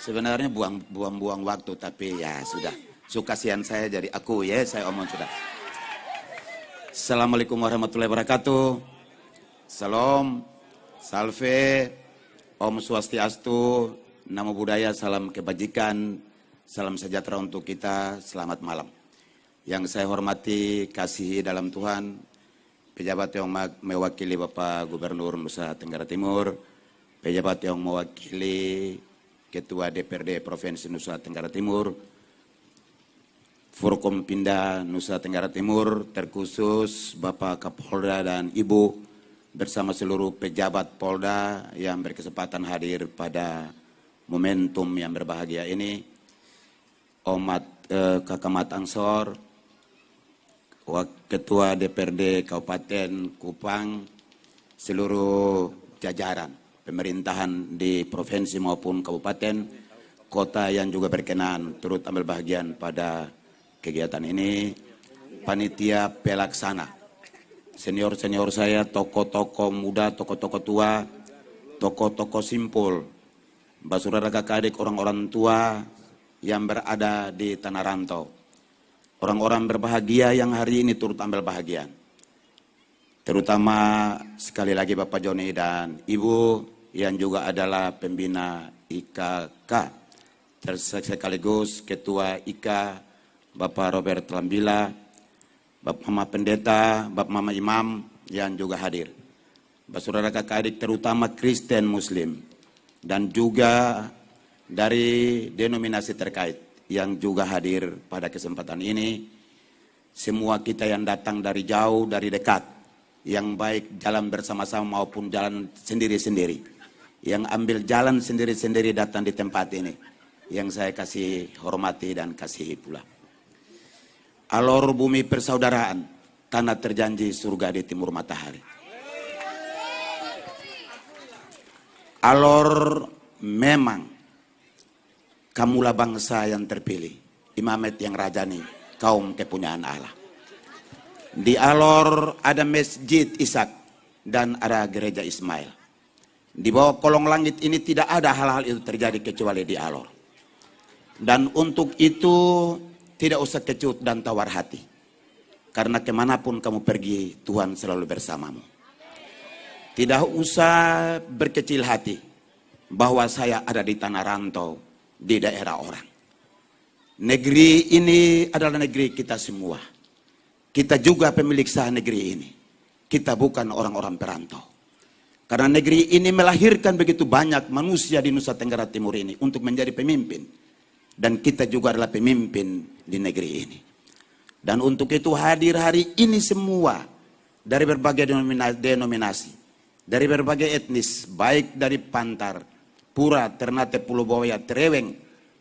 Sebenarnya buang-buang waktu, tapi ya sudah. Kasihan saya jadi aku ya, saya omong sudah. Assalamualaikum warahmatullahi wabarakatuh. Salam, salve, Om Swastiastu, Namo Buddhaya, salam kebajikan, salam sejahtera untuk kita, selamat malam. Yang saya hormati, kasihi dalam Tuhan, pejabat yang mewakili Bapak Gubernur Nusa Tenggara Timur, pejabat yang mewakili Ketua DPRD Provinsi Nusa Tenggara Timur, Forkompinda Nusa Tenggara Timur, terkhusus Bapak Kapolda dan Ibu, bersama seluruh pejabat Polda yang berkesempatan hadir pada momentum yang berbahagia ini, Kakamat Angsor, Ketua DPRD Kabupaten Kupang, seluruh jajaran pemerintahan di provinsi maupun kabupaten, kota yang juga berkenan turut ambil bahagian pada kegiatan ini, panitia pelaksana, senior-senior saya, tokoh-tokoh muda, tokoh-tokoh tua, tokoh-tokoh simpul, saudara kakak adik, orang-orang tua yang berada di tanah rantau, orang-orang berbahagia yang hari ini turut ambil bahagian. Terutama sekali lagi Bapak Joni dan Ibu yang juga adalah pembina IKK, sekaligus Ketua IKA, Bapak Robert Lambila, Bapak Mama Pendeta, Bapak Mama Imam yang juga hadir. Saudara kakak adik terutama Kristen Muslim dan juga dari denominasi terkait yang juga hadir pada kesempatan ini. Semua kita yang datang dari jauh, dari dekat, yang baik jalan bersama-sama maupun jalan sendiri-sendiri, yang ambil jalan sendiri-sendiri datang di tempat ini, yang saya kasih hormati dan kasihi pula. Alor bumi persaudaraan, tanah terjanji surga di timur matahari. Alor memang kamulah bangsa yang terpilih, imamet yang rajani, kaum kepunyaan Allah. Di Alor ada Masjid Ishak dan ada Gereja Ismail. Di bawah kolong langit ini tidak ada hal-hal itu terjadi kecuali di Alor. Dan untuk itu tidak usah kecut dan tawar hati. Karena kemanapun kamu pergi, Tuhan selalu bersamamu. Tidak usah berkecil hati bahwa saya ada di tanah rantau, di daerah orang. Negeri ini adalah negeri kita semua. Kita juga pemilik sah negeri ini. Kita bukan orang-orang perantau. Karena negeri ini melahirkan begitu banyak manusia di Nusa Tenggara Timur ini untuk menjadi pemimpin. Dan kita juga adalah pemimpin di negeri ini. Dan untuk itu hadir hari ini semua dari berbagai denominasi, dari berbagai etnis, baik dari Pantar, Pura, Ternate, Pulau Boya, Treweng,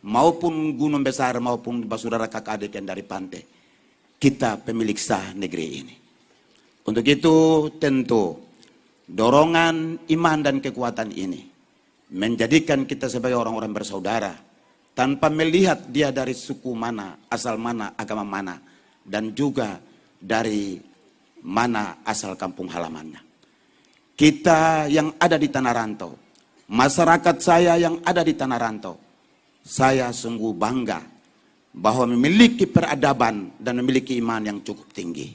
maupun Gunung Besar, maupun saudara kakak adik yang dari pantai. Kita pemilik sah negeri ini. Untuk itu tentu dorongan iman dan kekuatan ini menjadikan kita sebagai orang-orang bersaudara, tanpa melihat dia dari suku mana, asal mana, agama mana, dan juga dari mana asal kampung halamannya. Kita yang ada di tanah rantau, masyarakat saya yang ada di tanah rantau, saya sungguh bangga bahwa memiliki peradaban dan memiliki iman yang cukup tinggi,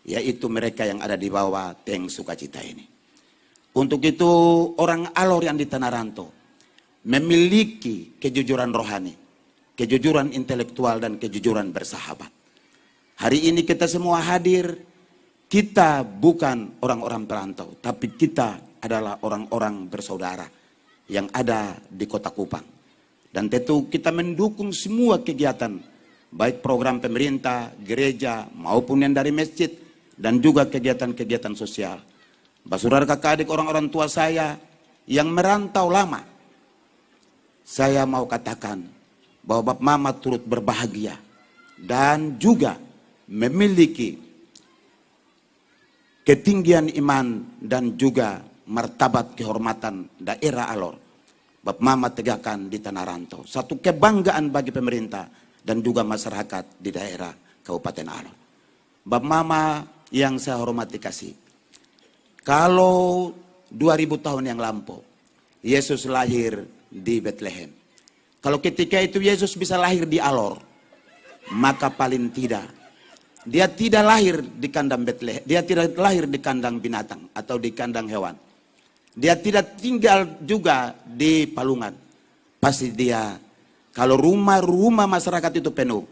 yaitu mereka yang ada di bawah Teng Sukacita ini. Untuk itu orang Alor yang di tanah rantau memiliki kejujuran rohani, kejujuran intelektual, dan kejujuran bersahabat. Hari ini kita semua hadir, kita bukan orang-orang perantau, tapi kita adalah orang-orang bersaudara yang ada di Kota Kupang. Dan tentu kita mendukung semua kegiatan, baik program pemerintah, gereja, maupun yang dari masjid, dan juga kegiatan-kegiatan sosial. Saudara kakak adik, orang-orang tua saya yang merantau lama, saya mau katakan bahwa Bapak Mama turut berbahagia dan juga memiliki ketinggian iman dan juga martabat kehormatan daerah Alor. Bapak Mama tegakkan di tanah rantau. Satu kebanggaan bagi pemerintah dan juga masyarakat di daerah Kabupaten Alor. Bapak Mama yang saya hormati kasih. Kalau 2000 tahun yang lampau, Yesus lahir di Bethlehem. Kalau ketika itu Yesus bisa lahir di Alor, maka paling tidak dia tidak lahir di kandang Betlehem, dia tidak lahir di kandang binatang atau di kandang hewan. Dia tidak tinggal juga di palungan. Pasti dia, kalau rumah-rumah masyarakat itu penuh,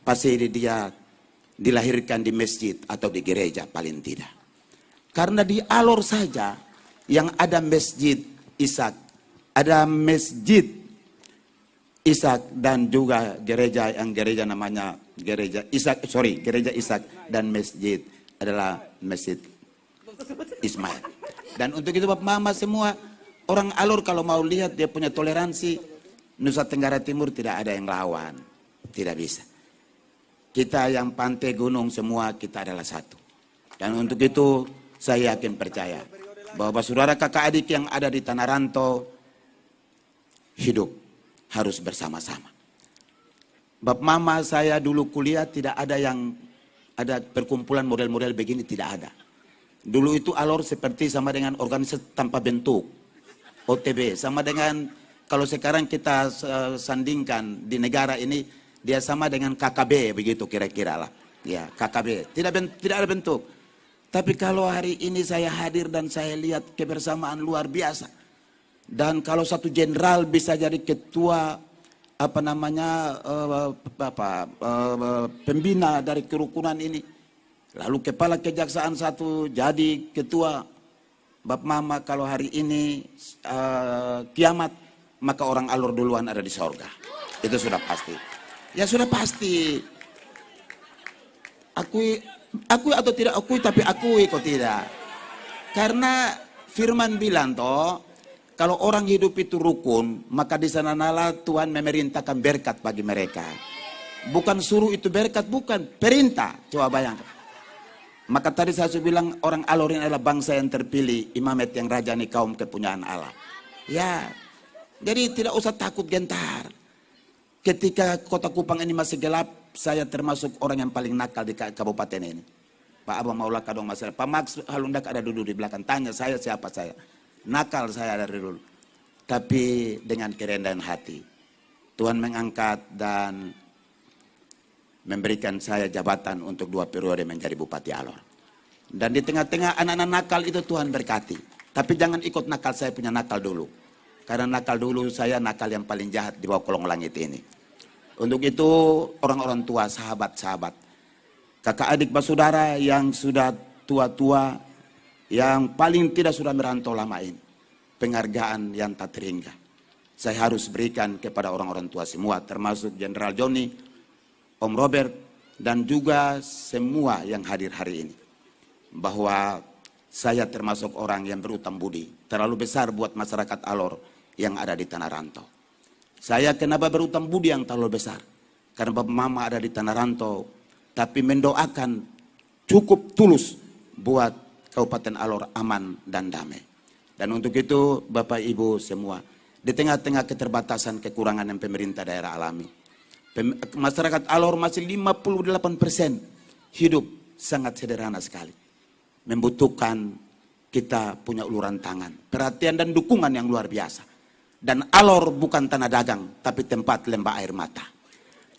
pasti dia dilahirkan di masjid atau di gereja paling tidak. Karena di Alor saja yang ada masjid Ishak, ada masjid Ishak dan juga gereja yang gereja namanya gereja Ishak dan masjid adalah masjid Ismail. Dan untuk itu Bapak Mama semua orang Alor kalau mau lihat dia punya toleransi, Nusa Tenggara Timur tidak ada yang lawan, tidak bisa. Kita yang pantai gunung semua kita adalah satu. Dan untuk itu saya yakin percaya bahwa saudara kakak adik yang ada di Tanah Rantau hidup harus bersama-sama. Bapak Mama saya dulu kuliah tidak ada yang ada perkumpulan model-model begini, tidak ada. Dulu itu Alor seperti sama dengan organisasi tanpa bentuk, OTB, sama dengan kalau sekarang kita sandingkan di negara ini dia sama dengan KKB begitu kira-kira lah. Ya, KKB, tidak ada bentuk. Tapi kalau hari ini saya hadir dan saya lihat kebersamaan luar biasa. Dan kalau satu jenderal bisa jadi ketua pembina dari kerukunan ini, lalu kepala kejaksaan satu jadi ketua, Bapak Mama kalau hari ini kiamat, maka orang Alor duluan ada di sorga. Itu sudah pasti. Ya sudah pasti. Akui atau tidak akui, tapi akui kok tidak. Karena firman bilang toh, kalau orang hidup itu rukun, maka di sana nala Tuhan memerintahkan berkat bagi mereka. Bukan suruh itu berkat, bukan perintah. Coba bayangkan. Maka tadi saya sudah bilang orang Alor ini adalah bangsa yang terpilih, imamet yang rajani kaum kepunyaan Allah. Ya, jadi tidak usah takut gentar. Ketika kota Kupang ini masih gelap, saya termasuk orang yang paling nakal di kabupaten ini. Pak Abang Maulah Kadong Masalah, Pak Max Halundak ada duduk di belakang, tanya saya siapa saya. Nakal saya dari dulu. Tapi dengan kerendahan hati. Tuhan mengangkat dan memberikan saya jabatan untuk 2 periode menjadi Bupati Alor. Dan di tengah-tengah anak-anak nakal itu Tuhan berkati. Tapi jangan ikut nakal saya punya nakal dulu. Karena nakal dulu saya nakal yang paling jahat di bawah kolong langit ini. Untuk itu orang-orang tua, sahabat-sahabat, kakak adik bersaudara yang sudah tua-tua, yang paling tidak sudah merantau lama ini, penghargaan yang tak terhingga saya harus berikan kepada orang-orang tua semua, termasuk Jenderal Joni, Om Robert, dan juga semua yang hadir hari ini. Bahwa saya termasuk orang yang berutang budi terlalu besar buat masyarakat Alor yang ada di Tanah Rantau. Saya kenapa berutang budi yang terlalu besar? Karena Bapak Mama ada di Tanah Rantau, tapi mendoakan cukup tulus buat Kabupaten Alor aman dan damai. Dan untuk itu Bapak Ibu semua, di tengah-tengah keterbatasan kekurangan yang pemerintah daerah alami, masyarakat Alor masih 58% hidup sangat sederhana sekali. Membutuhkan kita punya uluran tangan, perhatian dan dukungan yang luar biasa. Dan Alor bukan tanah dagang, tapi tempat lembah air mata.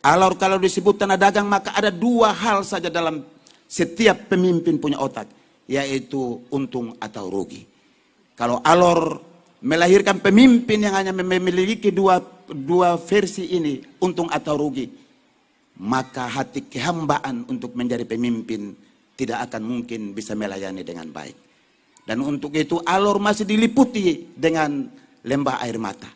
Alor kalau disebut tanah dagang, maka ada 2 hal saja dalam setiap pemimpin punya otak, yaitu untung atau rugi. Kalau Alor melahirkan pemimpin yang hanya memiliki dua versi ini, untung atau rugi, maka hati kehambaan untuk menjadi pemimpin tidak akan mungkin bisa melayani dengan baik. Dan untuk itu Alor masih diliputi dengan lembah air mata.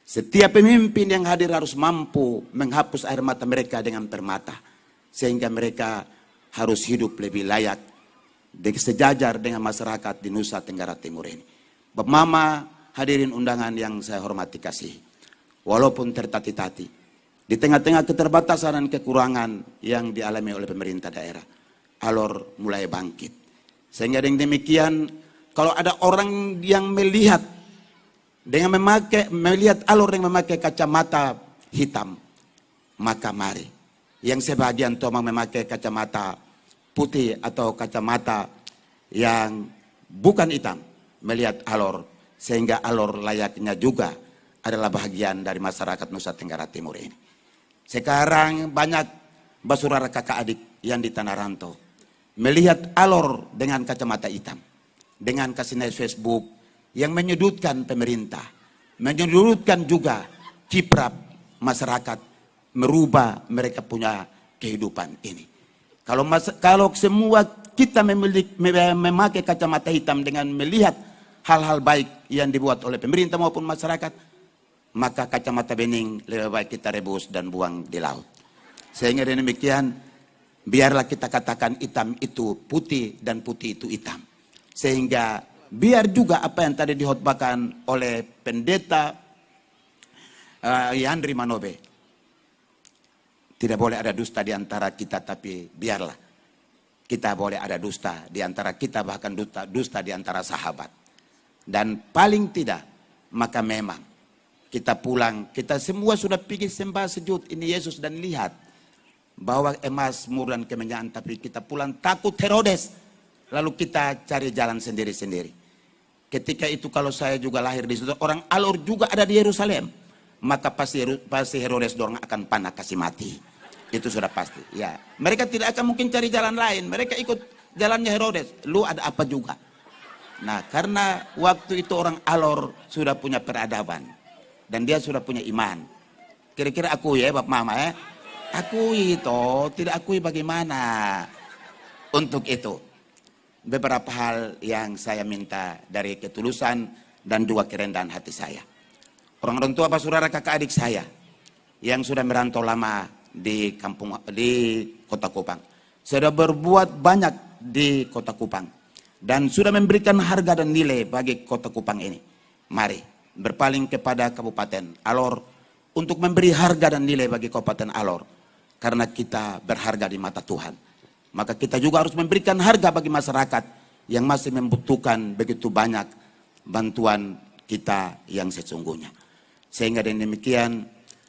Setiap pemimpin yang hadir harus mampu menghapus air mata mereka dengan permata, sehingga mereka harus hidup lebih layak sejajar dengan masyarakat di Nusa Tenggara Timur ini. Bapak Mama, hadirin undangan yang saya hormati kasih. Walaupun tertati-tati, di tengah-tengah keterbatasan dan kekurangan yang dialami oleh pemerintah daerah, Alor mulai bangkit. Sehingga dengan demikian, kalau ada orang yang melihat Alor yang memakai kacamata hitam, maka mari. Yang sebagian Tomang memakai kacamata putih atau kacamata yang bukan hitam, melihat Alor, sehingga Alor layaknya juga adalah bahagian dari masyarakat Nusa Tenggara Timur ini. Sekarang banyak basurara kakak adik yang di Tanah Rantau melihat Alor dengan kacamata hitam, dengan kasih naik Facebook yang menyudutkan pemerintah, menyudutkan juga kiprah masyarakat, merubah mereka punya kehidupan ini. Kalau semua kita memakai kacamata hitam dengan melihat hal-hal baik yang dibuat oleh pemerintah maupun masyarakat, maka kacamata bening lebih baik kita rebus dan buang di laut. Sehingga demikian, biarlah kita katakan hitam itu putih dan putih itu hitam. Sehingga biar juga apa yang tadi dihotbahkan oleh pendeta Yandri Manobe, tidak boleh ada dusta di antara kita, tapi biarlah kita boleh ada dusta di antara kita, bahkan dusta di antara sahabat. Dan paling tidak, maka memang kita pulang, kita semua sudah pergi sembah sujud ini Yesus dan lihat bahwa emas, murni dan kemenyaan, tapi kita pulang takut Herodes, lalu kita cari jalan sendiri-sendiri. Ketika itu kalau saya juga lahir di situ, orang Alor juga ada di Yerusalem, maka pasti Herodes dorang akan panah kasih mati. Itu sudah pasti. Ya, mereka tidak akan mungkin cari jalan lain. Mereka ikut jalannya Herodes. Lu ada apa juga? Nah, karena waktu itu orang Alor sudah punya peradaban dan dia sudah punya iman. Kira-kira akui ya, Bapak Mama ya? Akui toh, tidak akui bagaimana? Untuk itu, beberapa hal yang saya minta dari ketulusan dan juga kerendahan hati saya. Orang tua, saudara, kakak adik saya yang sudah merantau lama di Kota Kupang, sudah berbuat banyak di Kota Kupang dan sudah memberikan harga dan nilai bagi Kota Kupang ini. Mari berpaling kepada Kabupaten Alor untuk memberi harga dan nilai bagi Kabupaten Alor, karena kita berharga di mata Tuhan. Maka kita juga harus memberikan harga bagi masyarakat yang masih membutuhkan begitu banyak bantuan kita yang sesungguhnya. Sehingga dengan demikian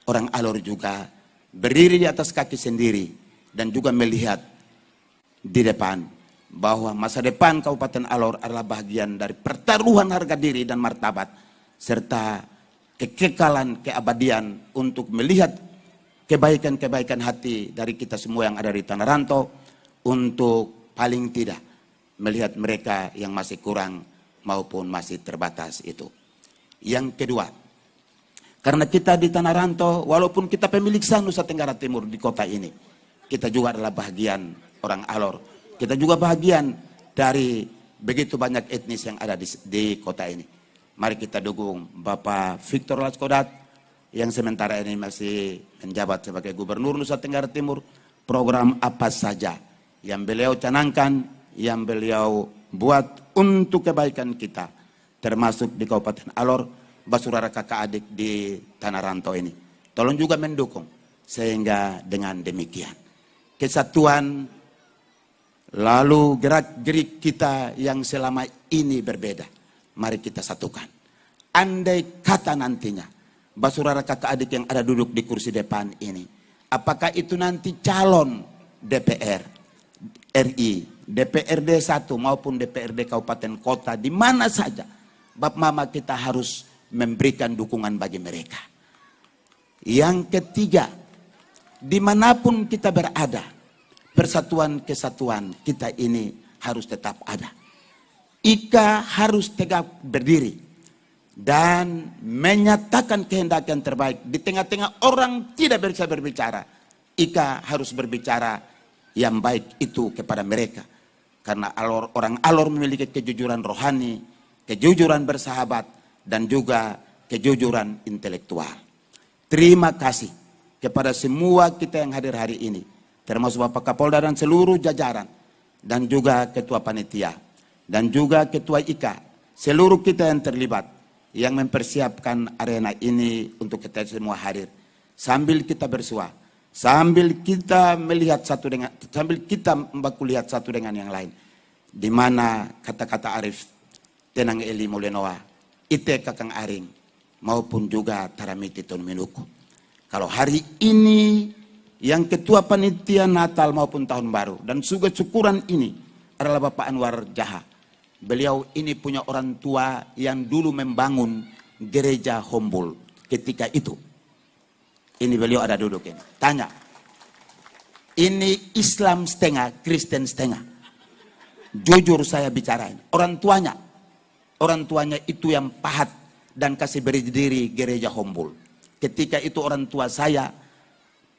orang Alor juga berdiri di atas kaki sendiri dan juga melihat di depan bahwa masa depan Kabupaten Alor adalah bagian dari pertaruhan harga diri dan martabat serta kekekalan keabadian untuk melihat kebaikan-kebaikan hati dari kita semua yang ada di Tanah Rantau, untuk paling tidak melihat mereka yang masih kurang maupun masih terbatas itu. Yang kedua, karena kita di Tanah Rantau, walaupun kita pemilik sah Nusa Tenggara Timur di kota ini, kita juga adalah bagian orang Alor. Kita juga bagian dari begitu banyak etnis yang ada di kota ini. Mari kita dukung Bapak Victor Laskodat yang sementara ini masih menjabat sebagai Gubernur Nusa Tenggara Timur. Program apa saja yang beliau canangkan, yang beliau buat untuk kebaikan kita, termasuk di Kabupaten Alor, basurara kakak adik di Tanah Rantau ini, tolong juga mendukung, sehingga dengan demikian kesatuan lalu gerak-gerik kita yang selama ini berbeda, mari kita satukan. Andai kata nantinya basurara kakak adik yang ada duduk di kursi depan ini, apakah itu nanti calon DPR RI, DPRD 1 maupun DPRD Kabupaten Kota, di mana saja, Bapak Mama, kita harus memberikan dukungan bagi mereka. Yang ketiga, dimanapun kita berada, persatuan kesatuan kita ini harus tetap ada. Ika harus tegak berdiri dan menyatakan kehendak yang terbaik di tengah-tengah orang tidak bisa berbicara. Ika harus berbicara yang baik itu kepada mereka, karena orang Alor memiliki kejujuran rohani, kejujuran bersahabat, dan juga kejujuran intelektual. Terima kasih kepada semua kita yang hadir hari ini, termasuk Bapak Kapolda dan seluruh jajaran, dan juga Ketua Panitia, dan juga Ketua IKA, seluruh kita yang terlibat, yang mempersiapkan arena ini untuk kita semua hadir. Sambil kita bersua, sambil kita melihat sambil kita membaku lihat satu dengan yang lain, di mana kata-kata Arif, tenang Eli Mulenoa, Ite Kakang Aring, maupun juga Taramiti Ton Minuku. Kalau hari ini yang Ketua Panitia Natal maupun Tahun Baru dan juga syukuran ini adalah Bapak Anwar Jaha. Beliau ini punya orang tua yang dulu membangun gereja Humboldt ketika itu. Ini beliau ada duduk ini. Tanya. Ini Islam setengah, Kristen setengah. Jujur saya bicara ini. Orang tuanya itu yang pahat dan kasih berdiri gereja Humboldt. Ketika itu orang tua saya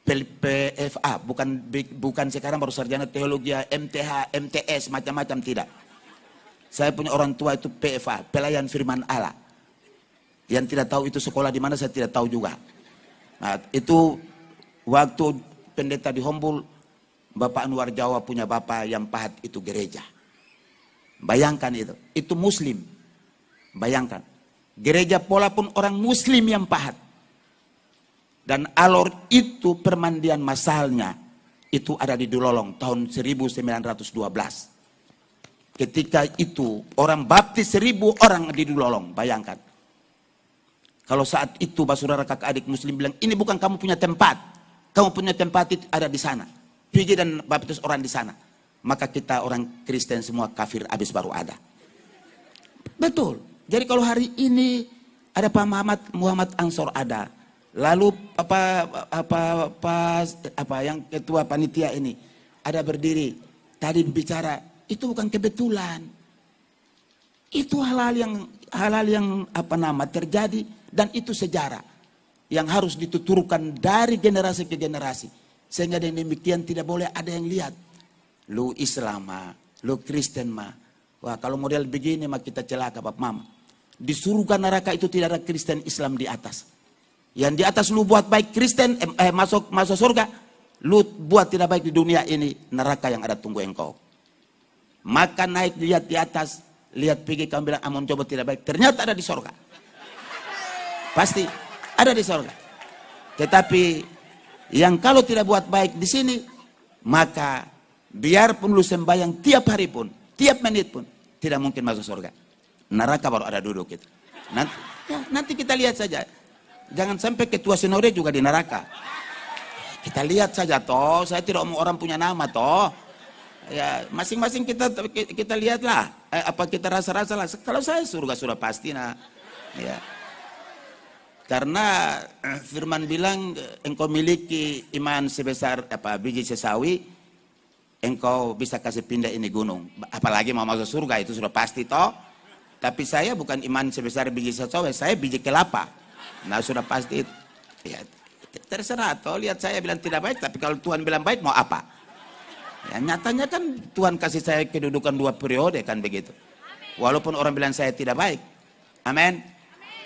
PFA, bukan sekarang baru sarjana teologi, MTH, MTS, macam-macam, tidak. Saya punya orang tua itu PFA, pelayan firman Allah. Yang tidak tahu itu sekolah di mana saya tidak tahu juga. Nah, itu waktu pendeta di Humboldt, Bapak Anwar Jawa punya bapak yang pahat itu gereja. Bayangkan itu Muslim. Bayangkan, gereja pola pun orang Muslim yang pahat. Dan alor itu permandian masalnya itu ada di Dulolong tahun 1912. Ketika itu orang baptis 1000 orang di Dulolong, bayangkan. Kalau saat itu saudara kakak adik Muslim bilang, ini bukan kamu punya tempat. Kamu punya tempat itu ada di sana. Pergi dan baptis orang di sana. Maka kita orang Kristen semua kafir habis baru ada. Betul. Jadi kalau hari ini ada Pak Muhammad Ansor ada. Lalu apa yang ketua panitia ini ada berdiri. Tadi bicara, itu bukan kebetulan. Itu halal yang terjadi. Dan itu sejarah yang harus dituturkan dari generasi ke generasi. Sehingga dengan demikian tidak boleh ada yang lihat. Lu Islam mah, lu Kristen mah. Wah kalau model begini mah kita celaka Bapak Mama. Di surga neraka itu tidak ada Kristen Islam di atas. Yang di atas lu buat baik Kristen, masuk surga. Lu buat tidak baik di dunia ini, neraka yang ada tunggu engkau. Maka naik lihat di atas, lihat pergi kamu bilang amun coba tidak baik. Ternyata ada di surga. Pasti ada di surga. Tetapi yang kalau tidak buat baik di sini, maka biarpun lu sembahyang tiap hari pun, tiap menit pun, tidak mungkin masuk surga. Neraka baru ada duduk gitu. Nanti kita lihat saja. Jangan sampai ketua sinode juga di neraka. Kita lihat saja toh. Saya tidak mau orang punya nama toh. Ya masing-masing kita lihatlah. Apa kita rasa-rasa lah. Kalau saya surga sudah pasti nah. Ya. Karena firman bilang engkau miliki iman sebesar biji sesawi, engkau bisa kasih pindah ini gunung. Apalagi mau masuk surga itu sudah pasti toh. Tapi saya bukan iman sebesar biji sesawi, saya biji kelapa. Nah sudah pasti itu. Ya, terserah toh. Lihat saya bilang tidak baik, tapi kalau Tuhan bilang baik mau apa? Ya, nyatanya kan Tuhan kasih saya kedudukan 2 periode kan begitu. Walaupun orang bilang saya tidak baik. Amin.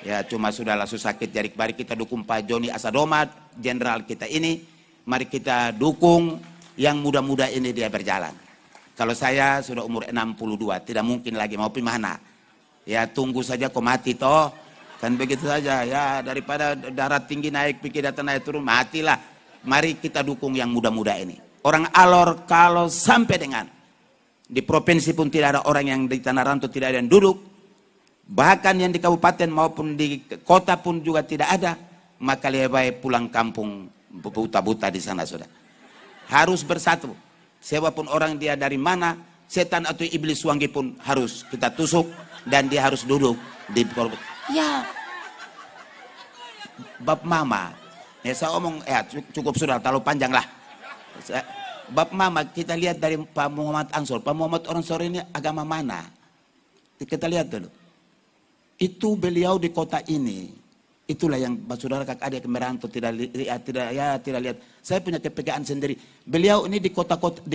Ya cuma sudahlah sakit, jadi mari kita dukung Pak Joni Asadomat, jenderal kita ini. Mari kita dukung yang muda-muda ini dia berjalan. Kalau saya sudah umur 62, tidak mungkin lagi mau pergi mana. Ya tunggu saja kau mati toh. Kan begitu saja ya, daripada darah tinggi naik, pikir datang naik turun, matilah. Mari kita dukung yang muda-muda ini. Orang Alor kalau sampai dengan di provinsi pun tidak ada orang yang di Tanah Rantau tidak ada yang duduk. Bahkan yang di kabupaten maupun di kota pun juga tidak ada. Maka lebih baik pulang kampung buta-buta di sana sudah. Harus bersatu. Siapapun orang dia dari mana, setan atau iblis wangi pun harus kita tusuk. Dan dia harus duduk di ya. Bab Mama. Ya saya omong, ya cukup sudah, terlalu panjang lah. Bab Mama kita lihat dari Pak Muhammad Ansor. Pak Muhammad Ansor ini agama mana? Kita lihat dulu. Itu beliau di kota ini. Itulah yang saudara kakak adik merantau tidak lihat. Saya punya kepekaan sendiri. Beliau ini di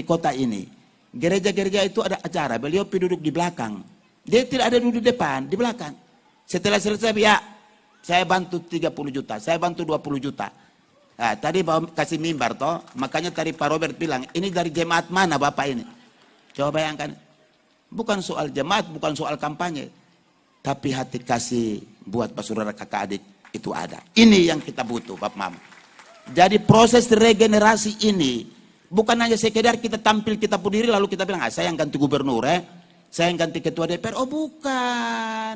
kota ini. Gereja-gereja itu ada acara. Beliau duduk di belakang. Dia tidak ada duduk di depan, di belakang. Setelah selesai ya saya bantu 30 juta, saya bantu 20 juta. Nah, tadi kasih mimbar toh, makanya tadi Pak Robert bilang, ini dari jemaat mana Bapak ini? Coba bayangkan. Bukan soal jemaat, bukan soal kampanye. Tapi hati kasih buat saudara kakak adik itu ada. Ini yang kita butuh Bapak Mama. Jadi proses regenerasi ini bukan hanya sekedar kita tampil kita berdiri lalu kita bilang saya yang ganti gubernur saya yang ganti ketua DPR. Oh bukan.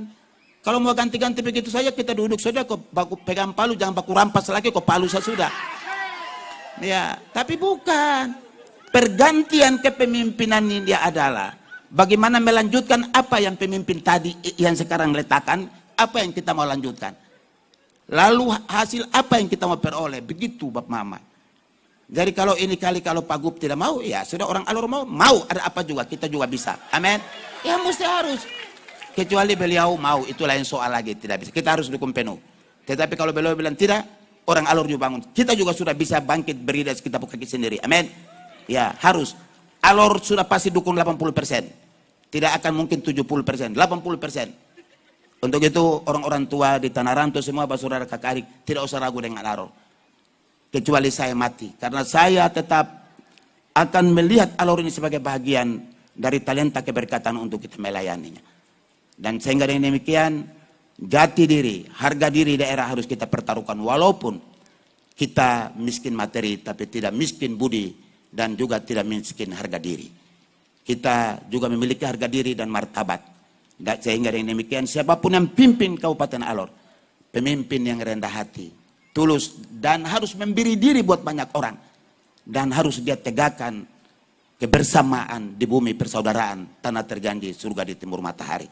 Kalau mau ganti-ganti begitu saja kita duduk saja kok baku pegang palu, jangan baku rampas lagi kok palu saya sudah. Ya, tapi bukan. Pergantian kepemimpinan ini dia adalah bagaimana melanjutkan apa yang pemimpin tadi yang sekarang letakkan, apa yang kita mau lanjutkan. Lalu hasil apa yang kita mau peroleh? Begitu Bapak Mama. Jadi kalau ini kalau Pak Gub tidak mau, ya sudah, orang Alor mau ada apa juga, kita juga bisa. Amin. Ya mesti harus. Kecuali beliau mau, itu lain soal lagi, tidak bisa. Kita harus dukung penuh. Tetapi kalau beliau bilang tidak, orang Alor juga bangun. Kita juga sudah bisa bangkit berdiri, kita buka kaki sendiri. Amin. Ya harus. Alor sudah pasti dukung 80%. Tidak akan mungkin 70%, 80%. Untuk itu orang-orang tua di Tanah Rantau semua, saudara kakak adik, tidak usah ragu dengan Alor. Kecuali saya mati, karena saya tetap akan melihat Alor ini sebagai bagian dari talenta keberkatan untuk kita melayaninya. Dan sehingga dengan demikian, jati diri, harga diri daerah harus kita pertaruhkan, walaupun kita miskin materi, tapi tidak miskin budi, dan juga tidak miskin harga diri. Kita juga memiliki harga diri dan martabat. Dan sehingga dengan demikian, siapapun yang pimpin Kabupaten Alor, pemimpin yang rendah hati, tulus, dan harus memberi diri buat banyak orang, dan harus dia tegakkan kebersamaan di bumi persaudaraan, tanah terjanji, surga di timur matahari.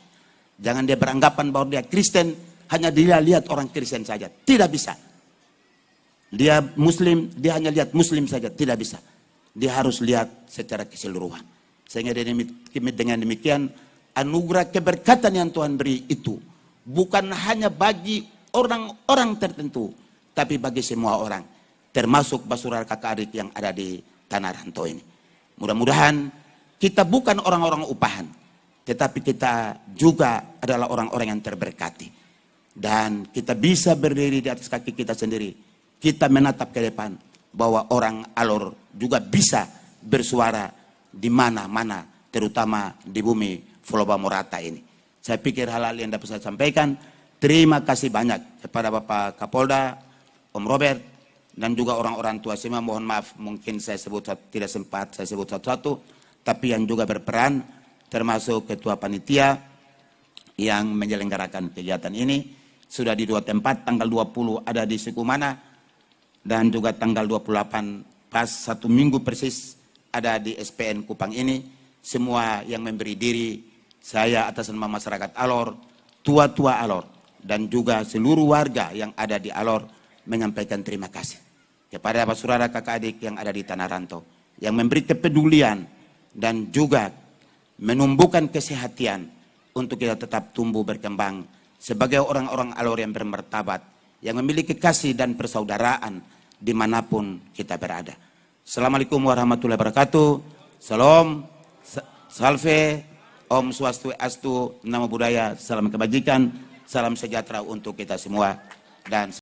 Jangan dia beranggapan bahwa dia Kristen, hanya dia lihat orang Kristen saja. Tidak bisa. Dia Muslim, dia hanya lihat Muslim saja. Tidak bisa. Dia harus lihat secara keseluruhan. Sehingga dengan demikian, anugerah keberkatan yang Tuhan beri itu bukan hanya bagi orang-orang tertentu, tapi bagi semua orang, termasuk saudara kakak adik yang ada di Tanah Rantau ini. Mudah-mudahan kita bukan orang-orang upahan, tetapi kita juga adalah orang-orang yang terberkati. Dan kita bisa berdiri di atas kaki kita sendiri. Kita menatap ke depan bahwa orang Alor juga bisa bersuara di mana-mana, terutama di bumi Pulau Bamorata ini. Saya pikir hal-hal yang dapat saya sampaikan. Terima kasih banyak kepada Bapak Kapolda, Om Robert, dan juga orang-orang tua semua. Mohon maaf, mungkin saya sebut tidak sempat saya sebut satu-satu, tapi yang juga berperan, termasuk Ketua Panitia yang menyelenggarakan kegiatan ini. Sudah di 2 tempat, tanggal 20 ada di Sukumana, dan juga tanggal 28 pas 1 minggu persis ada di SPN Kupang ini. Semua yang memberi diri, saya atas nama masyarakat Alor, tua-tua Alor, dan juga seluruh warga yang ada di Alor menyampaikan terima kasih kepada saudara kakak adik yang ada di Tanah Rantau, yang memberi kepedulian dan juga menumbuhkan kesehatan untuk kita tetap tumbuh berkembang sebagai orang-orang Alor yang bermartabat, yang memiliki kasih dan persaudaraan dimanapun kita berada. Assalamualaikum warahmatullahi wabarakatuh. Salam, salve, Om Swastiastu, Namo Buddhaya, salam kebajikan, salam sejahtera untuk kita semua. Dan